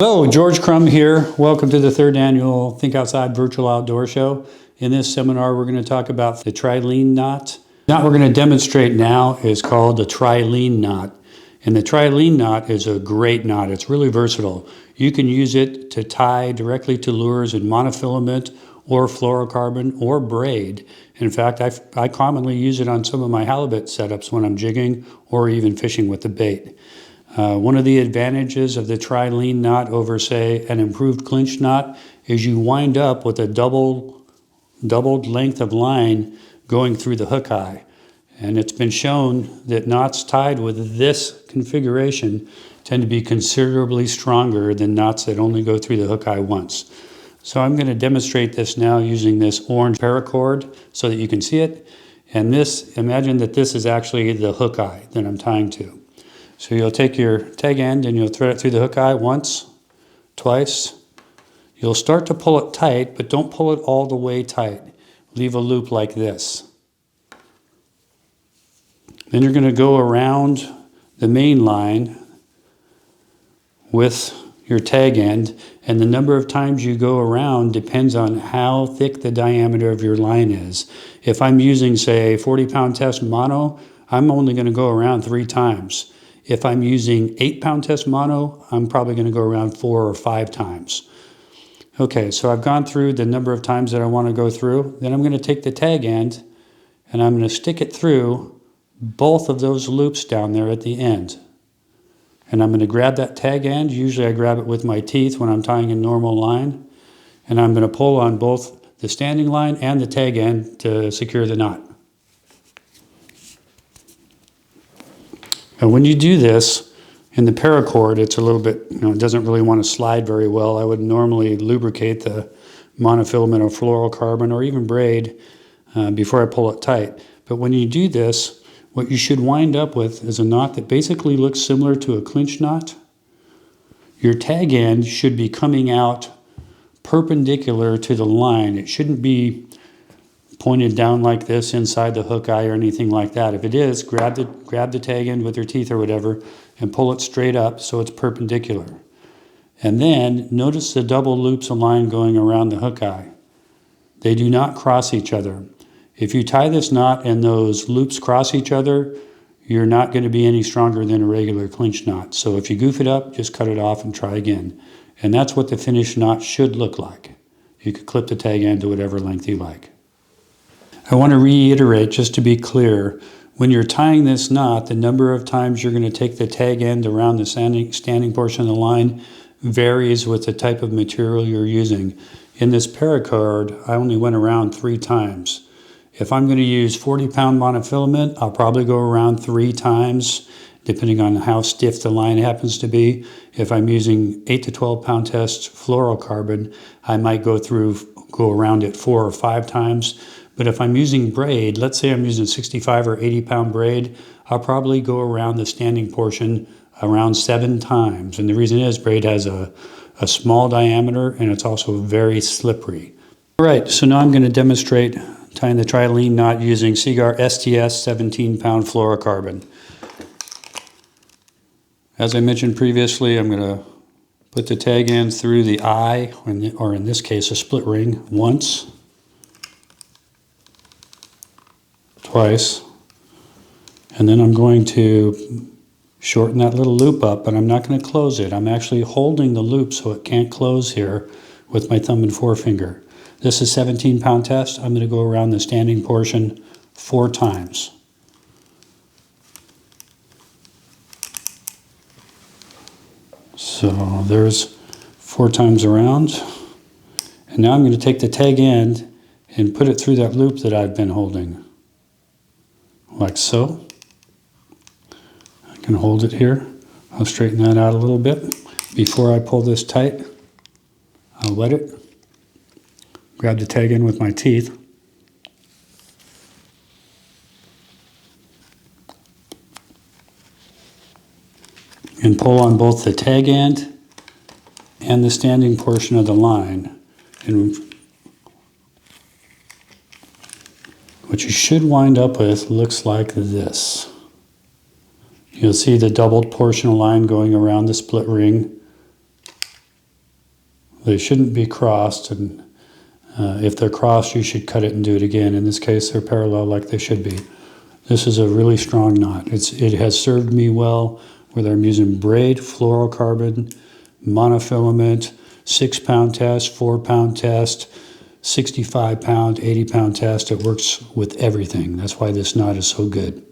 Hello, George Krumm here. Welcome to the third annual Think Outside Virtual Outdoor Show. In this seminar, we're going to talk about the Trilene Knot. The knot we're going to demonstrate now is called the Trilene Knot. And the Trilene Knot is a great knot. It's really versatile. You can use it to tie directly to lures in monofilament or fluorocarbon or braid. In fact, I commonly use it on some of my halibut setups when I'm jigging or even fishing with the bait. One of the advantages of the Trilene knot over, say, an improved clinch knot is you wind up with a doubled length of line going through the hook eye. And it's been shown that knots tied with this configuration tend to be considerably stronger than knots that only go through the hook eye once. So I'm going to demonstrate this now using this orange paracord so that you can see it. And this, imagine that this is actually the hook eye that I'm tying to. So you'll take your tag end and you'll thread it through the hook eye once, twice. You'll start to pull it tight, but don't pull it all the way tight. Leave a loop like this. Then you're going to go around the main line with your tag end, and the number of times you go around depends on how thick the diameter of your line is. If I'm using, say, 40-pound test mono, I'm only going to go around 3 times. If I'm using 8-pound test mono, I'm probably going to go around 4 or 5 times. Okay, so I've gone through the number of times that I want to go through. Then I'm going to take the tag end and I'm going to stick it through both of those loops down there at the end. And I'm going to grab that tag end. Usually I grab it with my teeth when I'm tying a normal line. And I'm going to pull on both the standing line and the tag end to secure the knot. And when you do this, in the paracord, it's a little bit, it doesn't really want to slide very well. I would normally lubricate the monofilament or fluorocarbon or even braid before I pull it tight. But when you do this, what you should wind up with is a knot that basically looks similar to a clinch knot. Your tag end should be coming out perpendicular to the line. It shouldn't be pointed down like this inside the hook eye or anything like that. If it is, grab the tag end with your teeth or whatever and pull it straight up so it's perpendicular. And then notice the double loops of line going around the hook eye. They do not cross each other. If you tie this knot and those loops cross each other, you're not going to be any stronger than a regular clinch knot. So if you goof it up, just cut it off and try again. And that's what the finished knot should look like. You could clip the tag end to whatever length you like. I want to reiterate, just to be clear, when you're tying this knot, the number of times you're going to take the tag end around the standing portion of the line varies with the type of material you're using. In this paracord, I only went around 3 times. If I'm going to use 40-pound monofilament, I'll probably go around 3 times, depending on how stiff the line happens to be. If I'm using 8 to 12-pound test fluorocarbon, I might go around it 4 or 5 times. But if I'm using braid, let's say I'm using 65 or 80-pound braid, I'll probably go around the standing portion around 7 times. And the reason is braid has a small diameter and it's also very slippery. All right, so now I'm going to demonstrate tying the Trilene knot using Seaguar STS 17-pound fluorocarbon. As I mentioned previously, I'm going to put the tag end through the eye, or in this case a split ring, once, twice, and then I'm going to shorten that little loop up, but I'm not going to close it. I'm actually holding the loop so it can't close here with my thumb and forefinger. This is 17-pound test. I'm going to go around the standing portion 4 times. So there's 4 times around. And now I'm going to take the tag end and put it through that loop that I've been holding. Like so. I can hold it here. I'll straighten that out a little bit. Before I pull this tight, I'll wet it. Grab the tag end with my teeth. And pull on both the tag end and the standing portion of the line. And what you should wind up with looks like this. You'll see the doubled portion of line going around the split ring They shouldn't be crossed, and if they're crossed, you should cut it and do it again. In this case, they're parallel like they should be. This is a really strong knot. It has served me well, whether I'm using braid, fluorocarbon, monofilament, 6-pound test, 4-pound test, 65-pound, 80-pound test. It works with everything. That's why this knot is so good.